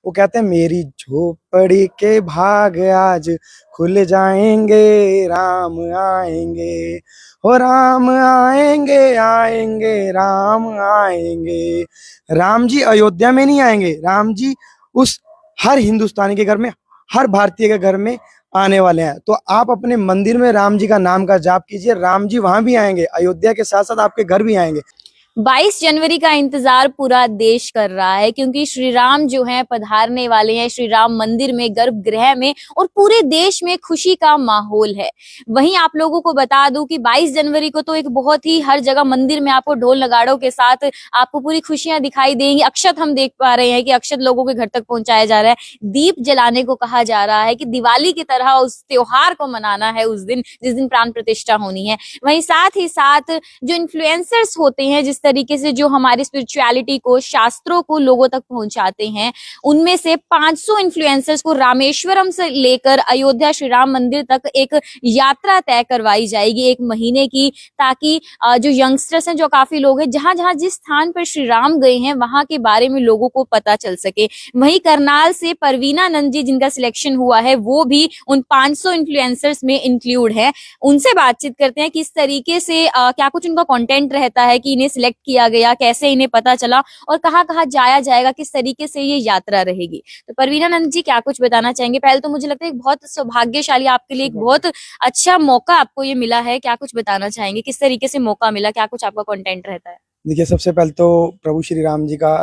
वो कहते हैं मेरी झोपड़ी के भाग आज खुल जाएंगे, राम आएंगे, हो राम आएंगे आएंगे राम आएंगे। राम जी अयोध्या में नहीं आएंगे, राम जी उस हर हिंदुस्तानी के घर में, हर भारतीय के घर में आने वाले हैं। तो आप अपने मंदिर में राम जी का नाम का जाप कीजिए, राम जी वहां भी आएंगे, अयोध्या के साथ साथ आपके घर भी आएंगे। 22 जनवरी का इंतजार पूरा देश कर रहा है क्योंकि श्री राम जो हैं पधारने वाले हैं श्री राम मंदिर में, गर्भगृह में, और पूरे देश में खुशी का माहौल है। वहीं आप लोगों को बता दूं कि 22 जनवरी को तो एक बहुत ही हर जगह मंदिर में आपको ढोल नगाड़ों के साथ आपको पूरी खुशियां दिखाई देंगी। अक्षत हम देख पा रहे हैं कि अक्षत लोगों के घर तक पहुंचाया जा रहा है। दीप जलाने को कहा जा रहा है कि दिवाली की तरह उस त्योहार को मनाना है उस दिन जिस दिन प्राण प्रतिष्ठा होनी है। वहीं साथ ही साथ जो इन्फ्लुएंसर्स होते हैं, जिस तरीके से जो हमारी स्पिरिचुअलिटी को, शास्त्रों को लोगों तक पहुंचाते हैं, उनमें से 500 इन्फ्लुएंसर्स को रामेश्वरम से लेकर अयोध्या श्री राम मंदिर तक एक यात्रा तय करवाई जाएगी 1 महीने की, ताकि जो यंगस्टर्स हैं, जो काफी लोग हैं, जहां जहां जिस स्थान पर श्री राम गए हैं वहां के बारे में लोगों को पता चल सके। वहीं करनाल से परवीना नंद जी जिनका सिलेक्शन हुआ है वो भी उन 500 इन्फ्लुएंसर्स में इंक्लूड है। उनसे बातचीत करते हैं किस तरीके से क्या कुछ उनका कंटेंट रहता है कि इन्हें सिलेक्ट किया गया, कैसे इन्हें पता चला और कहाँ कहाँ जाया जाएगा, किस तरीके से ये यात्रा रहेगी। तो परवीना नंद जी क्या कुछ बताना चाहेंगे? पहले तो मुझे लगता है बहुत सौभाग्यशाली, आपके लिए एक बहुत अच्छा मौका आपको ये मिला है। क्या कुछ बताना चाहेंगे, किस तरीके से मौका मिला, क्या कुछ आपका कंटेंट रहता है? देखिए, सबसे पहले तो प्रभु श्री राम जी का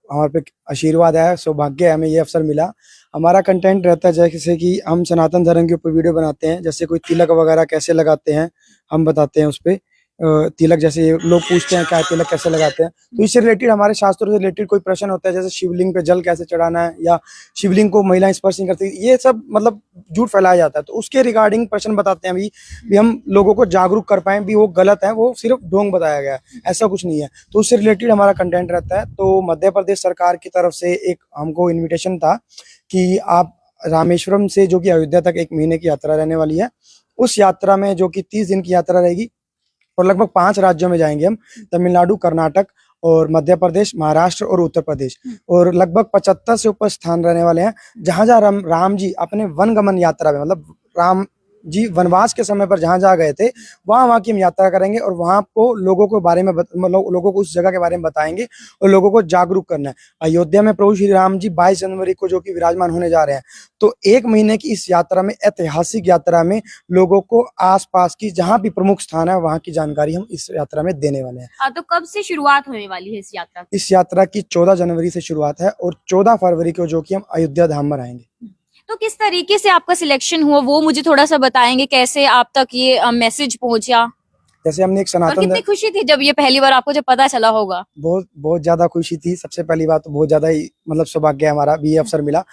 हमारे पे आशीर्वाद है, सौभाग्य है, हमें ये अवसर मिला। हमारा कंटेंट रहता है जैसे कि हम सनातन धर्म के ऊपर वीडियो बनाते हैं, जैसे कोई तिलक वगैरह कैसे लगाते हैं हम बताते हैं उस पे। तिलक जैसे लोग पूछते हैं क्या तिलक कैसे लगाते हैं, तो इससे रिलेटेड, हमारे शास्त्रों से रिलेटेड कोई प्रश्न होता है, जैसे शिवलिंग पे जल कैसे चढ़ाना है या शिवलिंग को महिलाएं स्पर्श नहीं करती, ये सब मतलब झूठ फैलाया जाता है। तो उसके रिगार्डिंग प्रश्न बताते हैं भी हम लोगों को जागरूक कर पाए भी वो गलत है, वो सिर्फ ढोंग बताया गया है, ऐसा कुछ नहीं है। तो उससे रिलेटेड हमारा कंटेंट रहता है। तो मध्य प्रदेश सरकार की तरफ से एक हमको इन्विटेशन था कि आप रामेश्वरम से, जो कि अयोध्या तक 1 महीने की यात्रा रहने वाली है, उस यात्रा में जो कि 30 दिन की यात्रा रहेगी और लगभग 5 राज्यों में जाएंगे हम, तमिलनाडु, कर्नाटक और मध्य प्रदेश, महाराष्ट्र और उत्तर प्रदेश, और लगभग 75 से ऊपर स्थान रहने वाले हैं जहां जहां राम जी अपने वनगमन यात्रा में, मतलब राम जी वनवास के समय पर जहां जहां गए थे वहां की हम यात्रा करेंगे और वहां को लोगों के बारे में लोगों को उस जगह के बारे में बताएंगे और लोगों को जागरूक करना है। अयोध्या में प्रभु श्री राम जी 22 जनवरी को जो कि विराजमान होने जा रहे हैं, तो 1 महीने की इस यात्रा में, ऐतिहासिक यात्रा में, लोगों को आसपास की जहां भी प्रमुख स्थान है वहां की जानकारी हम इस यात्रा में देने वाले हैं। तो कब से शुरुआत होने वाली है इस यात्रा की? इस यात्रा की 14 जनवरी से शुरुआत है और 14 फरवरी को जो कि हम अयोध्या धाम में आएंगे। तो किस तरीके से आपका सिलेक्शन हुआ वो मुझे थोड़ा सा बताएंगे, कैसे आप तक ये मैसेज पहुंचा? जैसे हमने एक और सनातन, कितनी खुशी थी जब ये पहली बार आपको जब पता चला होगा? बहुत बहुत ज्यादा खुशी थी। सबसे पहली बात तो बहुत ज्यादा ही मतलब सौभाग्य है हमारा भी ये अवसर मिला।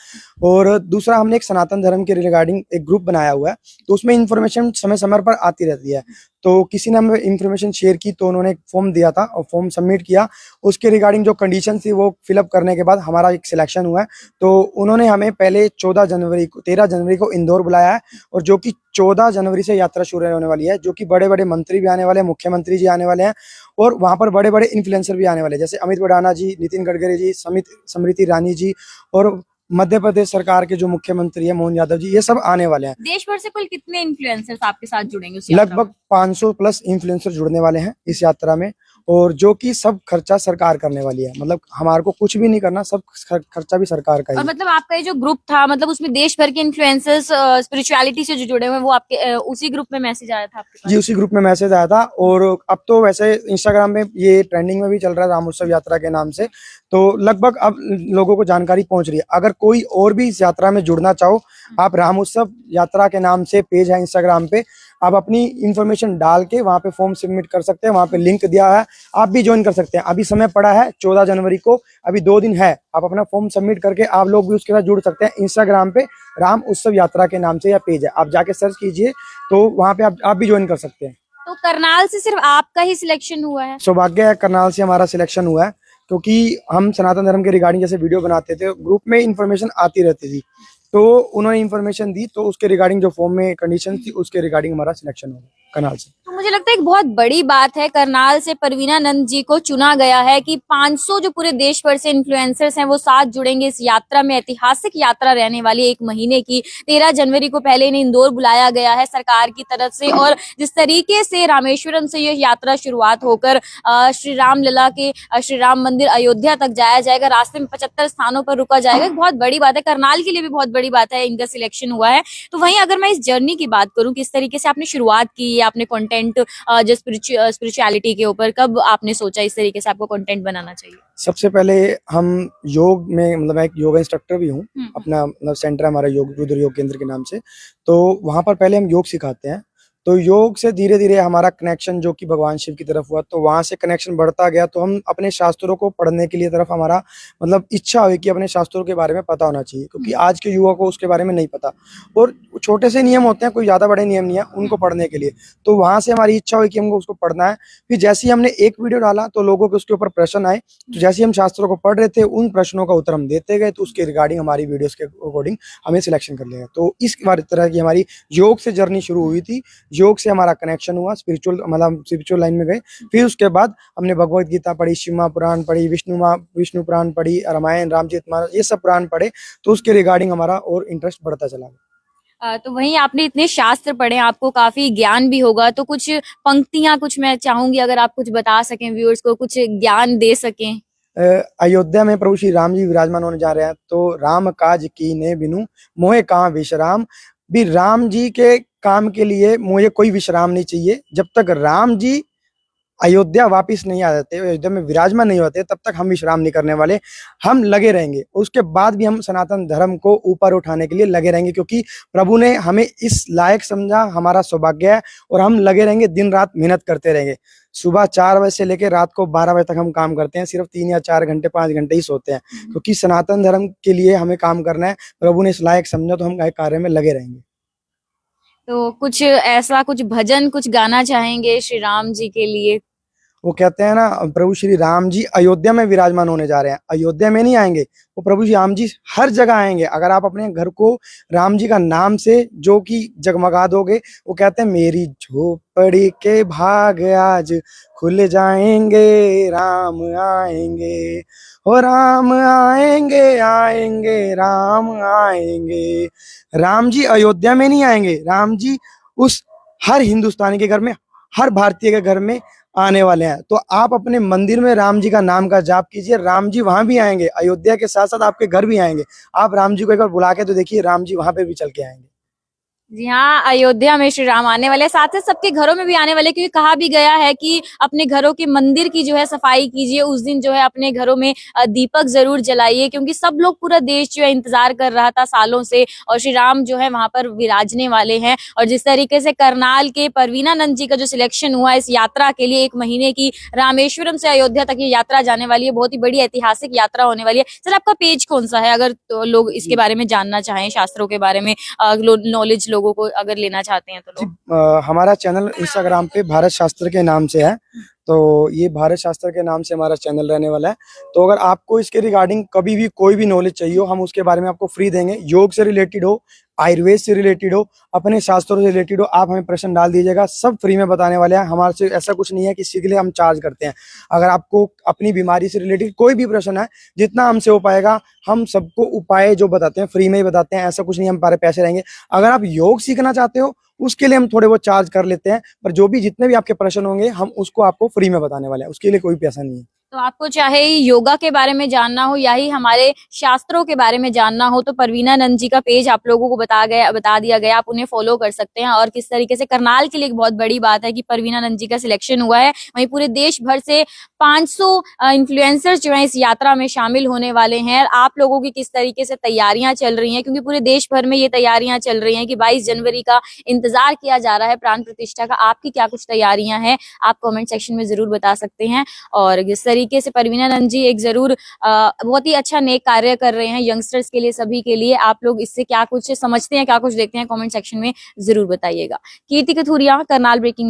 और दूसरा, हमने एक सनातन धर्म के रिगार्डिंग एक ग्रुप बनाया हुआ है, तो उसमें इन्फॉर्मेशन समय समय पर आती रहती है। तो किसी ने हमें इन्फॉर्मेशन शेयर की तो उन्होंने एक फॉर्म दिया था और फॉर्म सबमिट किया, उसके रिगार्डिंग जो कंडीशन थी वो फिलअप करने के बाद हमारा एक सिलेक्शन हुआ है। तो उन्होंने हमें पहले 13 जनवरी को इंदौर बुलाया है और जो कि 14 जनवरी से यात्रा शुरू होने वाली है, जो कि बड़े बड़े मंत्री भी आने वाले हैं, मुख्यमंत्री जी आने वाले हैं और वहां पर बड़े बड़े इन्फ्लुएंसर भी आने वाले हैं, जैसे अमित वडाना जी, नितिन गडकरी जी, स्मृति ईरानी जी और मध्य प्रदेश सरकार के जो मुख्यमंत्री है मोहन यादव जी, ये सब आने वाले हैं। देश भर से कुल कितने इन्फ्लुएंसर्स आपके साथ जुड़ेंगे उस यात्रा में? लगभग 500 प्लस इन्फ्लुएंसर जुड़ने वाले हैं इस यात्रा में और जो कि सब खर्चा सरकार करने वाली है। मतलब हमारे को कुछ भी नहीं करना, सब खर्चा भी सरकार का ही। और मतलब आपका ये जो ग्रुप था, मतलब उसमें देश भर के इन्फ्लुएंसर्स स्पिरिचुअलिटी से जो जुड़े हुए हैं, वो आपके उसी ग्रुप में मैसेज आया था आपके पास? जी, उसी ग्रुप में मैसेज आया था। और अब तो वैसे इंस्टाग्राम में ये ट्रेंडिंग में भी चल रहा है राम उत्सव यात्रा के नाम से, तो लगभग अब लोगों को जानकारी पहुंच रही है। अगर कोई और भी इस यात्रा में जुड़ना चाहो, आप राम उत्सव यात्रा के नाम से पेज है इंस्टाग्राम पे, आप अपनी इंफॉर्मेशन डाल के वहां पे फॉर्म सबमिट कर सकते हैं, वहां पे लिंक दिया है, आप भी ज्वाइन कर सकते हैं। अभी समय पड़ा है 14 जनवरी को, अभी 2 दिन है, आप अपना फॉर्म सबमिट करके आप लोग भी उसके साथ जुड़ सकते हैं। इंस्टाग्राम पे राम उत्सव यात्रा के नाम से या पेज है, आप जाके सर्च कीजिए तो वहां पे आप भी ज्वाइन कर सकते हैं। तो करनाल से सिर्फ आपका ही सिलेक्शन हुआ है? सौभाग्य है, करनाल से हमारा सिलेक्शन हुआ है क्योंकि हम सनातन धर्म के रिगार्डिंग जैसे वीडियो बनाते थे, ग्रुप में इंफॉर्मेशन आती रहती थी, तो उन्होंने इंफॉर्मेशन दी, तो उसके रिगार्डिंग जो फॉर्म में कंडीशन थी उसके रिगार्डिंग हमारा सिलेक्शन हो गया करनाल से। तो मुझे लगता है एक बहुत बड़ी बात है करनाल से परवीना नंद जी को चुना गया है कि 500 जो पूरे देश भर से इन्फ्लुएंसर्स हैं वो साथ जुड़ेंगे इस यात्रा में। ऐतिहासिक यात्रा रहने वाली एक महीने की। 13 जनवरी को पहले इन्हें इंदौर बुलाया गया है सरकार की तरफ से, और जिस तरीके से रामेश्वरम से ये यात्रा शुरुआत होकर श्री राम लला के श्री राम मंदिर अयोध्या तक जाया जाएगा। रास्ते में 75 स्थानों पर रुका जाएगा। एक बहुत बड़ी बात है, करनाल के लिए भी बहुत बड़ी बात है इनका सिलेक्शन हुआ है। तो वहीं अगर मैं इस जर्नी की बात करूं, किस तरीके से आपने शुरुआत की, आपने कंटेंट जो स्पिरिचुअलिटी के ऊपर, कब आपने सोचा इस तरीके से आपको कंटेंट बनाना चाहिए? सबसे पहले हम योग में, मतलब मैं एक योगा इंस्ट्रक्टर भी हूँ। अपना मतलब सेंटर है हमारा योग रुद्र योग केंद्र के नाम से। तो वहाँ पर पहले हम योग सिखाते हैं। तो योग से धीरे धीरे हमारा कनेक्शन जो कि भगवान शिव की तरफ हुआ, तो वहां से कनेक्शन बढ़ता गया। तो हम अपने शास्त्रों को पढ़ने के लिए तरफ हमारा मतलब इच्छा हुई कि अपने शास्त्रों के बारे में पता होना चाहिए, क्योंकि आज के युवा को उसके बारे में नहीं पता। और छोटे से नियम होते हैं, कोई ज्यादा बड़े नियम नहीं है उनको पढ़ने के लिए। तो वहां से हमारी इच्छा हुई कि हमको उसको पढ़ना है। फिर जैसे ही हमने एक वीडियो डाला तो लोगों के उसके ऊपर प्रश्न आए। तो जैसे ही हम शास्त्रों को पढ़ रहे थे, उन प्रश्नों का उत्तर हम देते गए। तो उसके रिगार्डिंग हमारी वीडियोस के अकॉर्डिंग हमें सिलेक्शन कर लिया। तो इस तरह की हमारी योग से जर्नी शुरू हुई थी। योग से हमारा कनेक्शन हुआ, स्पिरिचुअल लाइन में गए। फिर उसके बाद हमने भगवत गीता पढ़ी, शिव महापुराण पढ़ी, विष्णु पुराण पढ़ी, रामायण, रामचरितमानस, ये सब पुराण पढ़े। तो उसके रिगार्डिंग हमारा और इंटरेस्ट बढ़ता चला। तो वहीं आपने इतने शास्त्र पढ़े, आपको काफी ज्ञान भी होगा। तो कुछ पंक्तियां कुछ मैं चाहूंगी अगर आप कुछ बता सकें व्यूअर्स को, कुछ ज्ञान दे सकें। अयोध्या में प्रभु श्री राम जी विराजमान होने जा रहे हैं। तो राम काज कीने बिनु मोहे कहाँ विश्राम। भी राम जी के काम के लिए मुझे कोई विश्राम नहीं चाहिए। जब तक राम जी अयोध्या वापिस नहीं आ जाते, अयोध्या में विराजमान नहीं होते, तब तक हम विश्राम नहीं करने वाले। हम लगे रहेंगे। उसके बाद भी हम सनातन धर्म को ऊपर उठाने के लिए लगे रहेंगे, क्योंकि प्रभु ने हमें इस लायक समझा, हमारा सौभाग्य है। और हम लगे रहेंगे, दिन रात मेहनत करते रहेंगे। सुबह 4 बजे से लेकर रात को 12 बजे तक हम काम करते हैं। सिर्फ 3 या 4 घंटे 5 घंटे ही सोते हैं, क्योंकि सनातन धर्म के लिए हमें काम करना है। प्रभु ने इस लायक समझा, तो हम कार्य में लगे रहेंगे। तो कुछ ऐसा कुछ भजन कुछ गाना चाहेंगे श्री राम जी के लिए? वो कहते हैं ना, प्रभु श्री राम जी अयोध्या में विराजमान होने जा रहे हैं। अयोध्या में नहीं आएंगे, वो प्रभु श्री राम जी हर जगह आएंगे। अगर आप अपने घर को राम जी का नाम से जो कि जगमगा दोगे, वो कहते हैं मेरी झोपड़ी के भाग आज खुल जाएंगे, राम आएंगे, हो राम आएंगे, आएंगे राम आएंगे। राम जी अयोध्या में नहीं आएंगे, राम जी उस हर हिंदुस्तानी के घर में, हर भारतीय के घर में आने वाले हैं। तो आप अपने मंदिर में राम जी का नाम का जाप कीजिए, राम जी वहां भी आएंगे। अयोध्या के साथ साथ आपके घर भी आएंगे। आप राम जी को एक बार बुला के तो देखिए, राम जी वहां पे भी चल के आएंगे। जी हाँ, अयोध्या में श्री राम आने वाले, साथ ही सबके घरों में भी आने वाले, क्योंकि कहा भी गया है कि अपने घरों के मंदिर की जो है सफाई कीजिए। उस दिन जो है अपने घरों में दीपक जरूर जलाइए, क्योंकि सब लोग, पूरा देश जो है इंतजार कर रहा था सालों से, और श्री राम जो है वहां पर विराजने वाले हैं। और जिस तरीके से करनाल के परवीना नंद जी का जो सिलेक्शन हुआ इस यात्रा के लिए, 1 महीने की रामेश्वरम से अयोध्या तक ये यात्रा जाने वाली है, बहुत ही बड़ी ऐतिहासिक यात्रा होने वाली है। सर, आपका पेज कौन सा है, अगर तो लोग इसके बारे में जानना चाहें, शास्त्रों के बारे में नॉलेज लोगों को अगर लेना चाहते हैं तो लोग? हमारा चैनल इंस्टाग्राम पे भारत शास्त्र के नाम से है। तो ये भारत शास्त्र के नाम से हमारा चैनल रहने वाला है। तो अगर आपको इसके रिगार्डिंग कभी भी कोई भी नॉलेज चाहिए हो, हम उसके बारे में आपको फ्री देंगे। योग से रिलेटेड हो, आयुर्वेद से रिलेटेड हो, अपने शास्त्रों से रिलेटेड हो, आप हमें प्रश्न डाल दीजिएगा, सब फ्री में बताने वाले हैं। हमारे से ऐसा कुछ नहीं है कि इसी के लिए हम चार्ज करते हैं। अगर आपको अपनी बीमारी से रिलेटेड कोई भी प्रश्न है, जितना हमसे हो पाएगा, हम सबको उपाय जो बताते हैं फ्री में ही बताते हैं। ऐसा कुछ नहीं, हम हमारे पैसे रहेंगे। अगर आप योग सीखना चाहते हो, उसके लिए हम थोड़े बहुत चार्ज कर लेते हैं, पर जो भी जितने भी आपके प्रश्न होंगे, हम उसको आपको फ्री में बताने वाले हैं। उसके लिए कोई पैसा नहीं है। तो आपको चाहे योगा के बारे में जानना हो या ही हमारे शास्त्रों के बारे में जानना हो, तो परवीना नंद जी का पेज आप लोगों को बता दिया गया, आप उन्हें फॉलो कर सकते हैं। और किस तरीके से करनाल के लिए एक बहुत बड़ी बात है कि परवीना नंद जी का सिलेक्शन हुआ है। वहीं पूरे देश भर से 500 इन्फ्लुएंसर्स जो है इस यात्रा में शामिल होने वाले हैं। आप लोगों की किस तरीके से तैयारियां चल रही हैं, क्योंकि पूरे देश भर में ये तैयारियां चल रही हैं कि 22 जनवरी का इंतजार किया जा रहा है प्राण प्रतिष्ठा का। आपकी क्या कुछ तैयारियां हैं, आप कमेंट सेक्शन में जरूर बता सकते हैं। और जिस तरीके से परवीना नंद जी एक जरूर बहुत ही अच्छा नेक कार्य कर रहे हैं यंगस्टर्स के लिए, सभी के लिए। आप लोग इससे क्या कुछ समझते हैं, क्या कुछ देखते हैं, कमेंट सेक्शन में जरूर बताइएगा। कीर्ति कथूरिया, करनाल ब्रेकिंग।